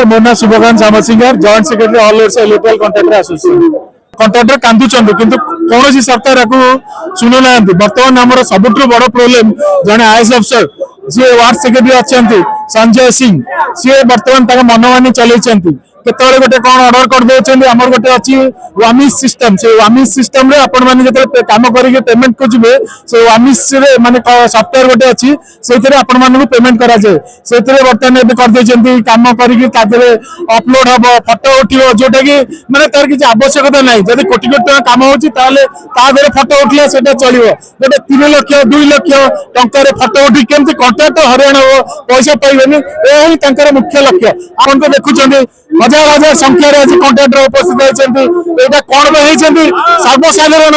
नमस्कार मो ना Shubhakant Samsingar joint secretary all over electrical contractor association contractor कांदुचंद किंतु कौन सरकार या शुणु ना बर्तमान आम सब बड़ प्रोब्लेम जड़े आईएएस अफसर जी वार्ड सेक्रेटरी अच्छा संजय सिंह सी बर्तमान मनमानी चलती केतले गोटे कौन ऑर्डर कर दे आमर गोटे अच्छी वामिस सिस्टम से वामिस सिस्टम रे आपण माने जते काम करके पेमेंट को जिवे से वामिस रे माने सॉफ्टवेयर गोटे अच्छी सेतिरे आपण माने पेमेंट करा जाए सेतिरे बर्तमान एबे कर देचंती काम करके तादरे अपलोड हबो फोटो उठियो जोटा कि माने तार किछ आवश्यकता नै जदि कोटी कोटी टका काम होची ताले तादरे फोटो उठले सेटा चलिबो गोटे 3 लाख 2 लाख टंका रे फोटो उठी केमति कॉन्ट्रैक्ट हरियाणा पैसा पाइबेनी एही तांकर मुख्य लक्ष्य आपण को देखुचंदी हजार हजार संख्यार आज कॉन्ट्रैक्टर उपस्थित होती कौन होती सर्वसाधारण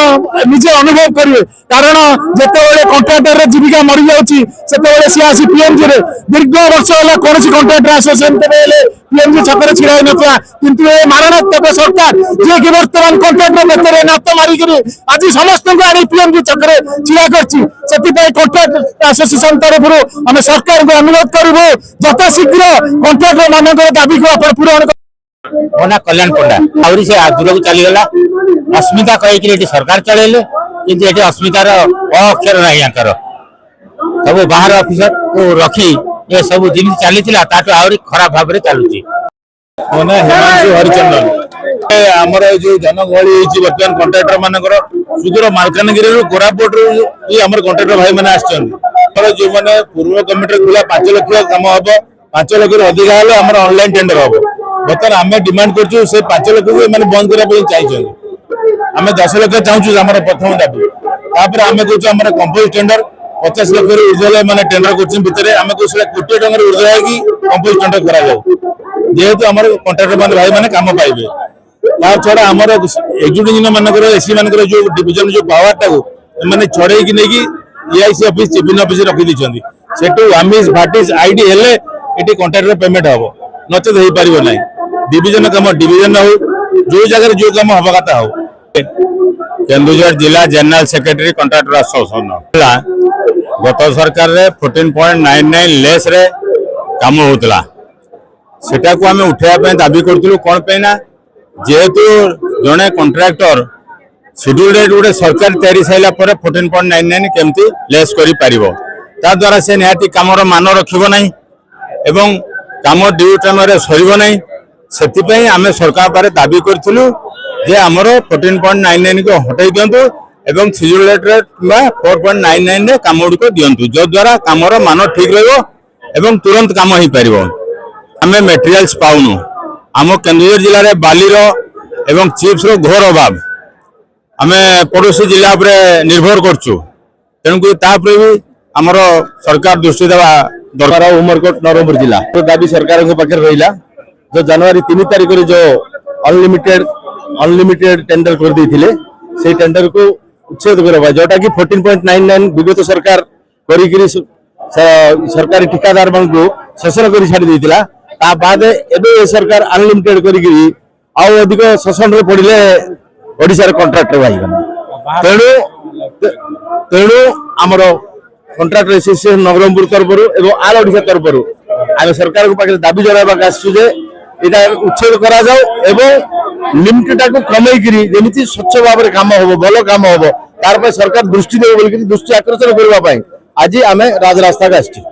निजे अनुभव करेंगे कारण जिते कॉन्ट्रैक्टर जीविका मरी जाती सी आसी पीएमजी रे दीर्घ वर्ष है कौन कॉन्ट्रैक्टर एसोसिएशन पीएमजी छक छिड़ा ना किंतु ये मारणात्मक सरकार जी कि बर्तमान कॉन्ट्रैक्टर बेतर नात मारिक आज समस्त पीएमजी छक छिड़ा कर कॉन्ट्रैक्ट एसोसिएशन तरफ आम सरकार को अनुरोध करूँ यथाशीघ्र कॉन्ट्रैक्टर मान दाबी को पूरण मोना कल्याण पंडा आउरी से दूर को चलीगला अस्मिता कही सरकार चलैले किंतु ये अस्मितार अक्षर ना यहाँ सब बाहर ऑफिसर को रखी ये सब जिन चली आहरी खराब भाव में चलुची मोना हिमांशु हरिचंदन आमर जो जनगहली बर्तमान कॉन्ट्रैक्टर मानकर सुदूर मालकानगिरी कोरापुट आम कॉन्ट्रैक्टर भाई मैंने आसर जो मैंने पूर्व कमिटी खुला 5 लाख कम हम 5 लाख अधिक हेल्ले आम ऑनलाइन टेंडर हम बर्तमान आम डिमांड कर 5 लाख को बंद करने चाहिए आम 10 लाख चाहूँ आम प्रथम दाबी तापर आम कह कंपोज टेंडर 50 लाख ऊर्ध्व मैंने टेंडर कर आम कौन कोटी टकर ऊर्ध्व है कंपोज टेंडर करा जेहेतु आम कॉन्ट्रैक्टर मान भाई मैंने कम पाइबे ता छड़ा आम एक्जिक्यूटिव इंजीनियर मानकर एसी मानकर जो डिविजन जो पावर टाको मैंने छड़े नहीं EIC ऑफिस चिफिन ऑफिस रखी सेठू आमिस भाटिस आईडी हेले ये कॉन्ट्रैक्टर पेमेंट हम नचेत हो पार ना डिविजन कम डिविजन हो जो जगह जो कम हवा कथा हो केन्दुझर जिला जनरल सेक्रेटरी कॉन्ट्रैक्टर एसोसिएशन गत सरकार रे 14.99 लेस रे काम होतला सेटा को हमें उठाया दाबी करथुलु कोन पे ना जेहेतु जने कॉन्ट्रैक्टर शेड्यूल रेट गोटे सरकार तैयारी साइला पर 14.99 केमती लेस करि पारिबो ता द्वारा से निहाती कामर मान रखिबो नै एवं काम ड्यू टाइम रे सरिबो नै सेतिपई आमे सरकार पारे दाबी करथुलु जे हमरो 14.99 को हटाई दियंतु एवं शेड्यूल रेट रे 4.99 रे काम को दियंतु जो द्वारा कामर मान ठीक रहबो एवं तुरंत काम होई पारिबो आमे मटेरियल्स पाउनु आम केन्दुझर जिले में बालीर एवं चिप्स रो घोर अभाव आमे पड़ोसी जिला निर्भर करचु तेणुक भी आमर सरकार दृष्टि देवा दरकार उमरकोट नवरंगपुर जिला तो दाबी सरकार पाखे रहा जो जनवरी 3 तारिख जो अनलिमिटेड टेंडर कर देथिले से टेंडर को उच्छेद करवा जोटा कि 14.99 विगत सरकार करी सरकारी ठिकादार मान को शोषण कर छाड़ी देथिला ता बाद एबे सरकार अनलिमिटेड करी आउ अधिक शोषण रे पड़िले ओडिसा रे कॉन्ट्रैक्टर भाई तेणु आमर कॉन्ट्रैक्टर एसोसिएशन नवरंगपुर तरफ एवं आल ओडिसा तरफ आम सरकार को पाखे दाबी जनाइबा आसु जे एटा उच्छेद करा जाओ एवं लिमिटेड को कमई करी जेमिति स्वच्छ भाव में काम होबो भलो काम होबो तार पर सरकार दृष्टि देबो बोली दृष्टि आकर्षण करबा पई आज आमे राजरास्ता का आछि।